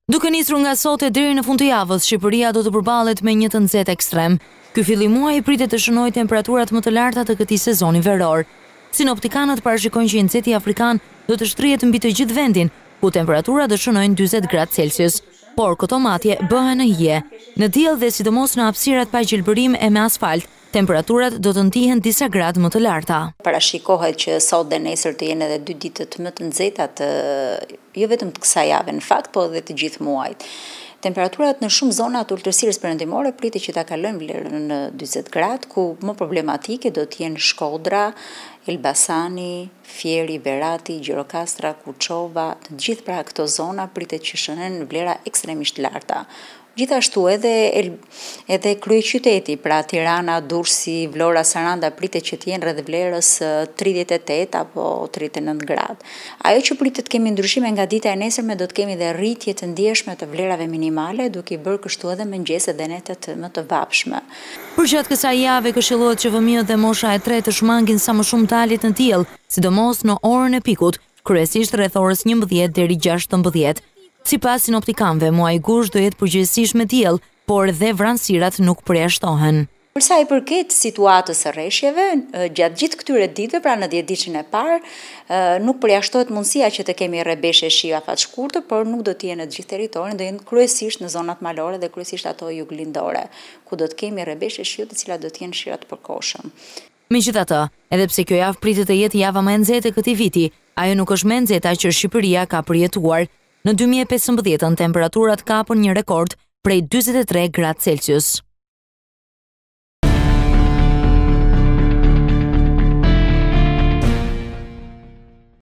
Duke nisur nga sot e deri në fund të javës, Shqipëria do të përballet me një të nxehtë ekstrem. Ky fillim muaji pritet të shënojë temperaturat më të larta të këtij sezoni veror. Sinoptikanët parashikojnë që insekti afrikan do të shtrihet mbi të gjithë vendin, ku temperaturat do shënojnë 40 gradë Celsius, por këto matje bëhen në hije. Në diell dhe sidomos në hapësirat pa gjelbërim e me asfalt, temperaturat do të ndihen disa gradë më të larta. Parashikohet që sot dhe nesër të jenë edhe 2 ditët më të nxehta jo vetëm të kësaj jave në fakt, po edhe të gjithë muajit. Temperaturat në shumë zona të ulësirës perëndimore pritet që ta kalojnë vlerën në 40 gradë, ku më problematike do të jenë Shkodra, Elbasani, Fieri, Berati, Gjirokastra, Kuçova, të gjithë pra këto zona pritet që shënojnë vlera ekstremisht larta. Gjithashtu edhe kryeqyteti, pra Tirana, Durrësi, Vlora, Saranda pritet që të jenë rreth vlerës 38 apo 39 gradë. Ajo që pritet kemi ndryshime nga dita e nesërme, do të kemi dhe rritje të ndjeshme të vlerave minimale, duke i bërë kështu edhe mëngjes dhe netet më të vapshme. Përgjatë kësaj jave këshillohet që fëmijët dhe mosha e 3 të shmangin sa më shumë daljet në diell, sidomos në orën e pikut, kryesisht rreth orës 11 deri 16. Sipas sinoptikanëve, muaji gusht do jetë përgjithsisht me diell, por dhe vranësirat nuk përjashtohen. Për sa i përket situatës së rreshjeve, gjatë gjithë këtyre ditëve, pra në 10 ditën e parë, nuk përjashtohet mundësia që të kemi rrebeshje shi afat shkurtër, por nuk do të jenë në të gjithë territorin, do jenë kryesisht në zonat malore dhe kryesisht ato juglindore, ku do të kemi rrebeshje shi të cilat do të jenë shira të përkohshëm. Megjithatë, edhe pse kjo javë pritet të jetë java më e nxehtë e këtij viti, ajo nuk është më e nxehta që Shqipëria ka përjetuar. Në 2015 temperaturat kapën një rekord prej 43 gradë Celsius.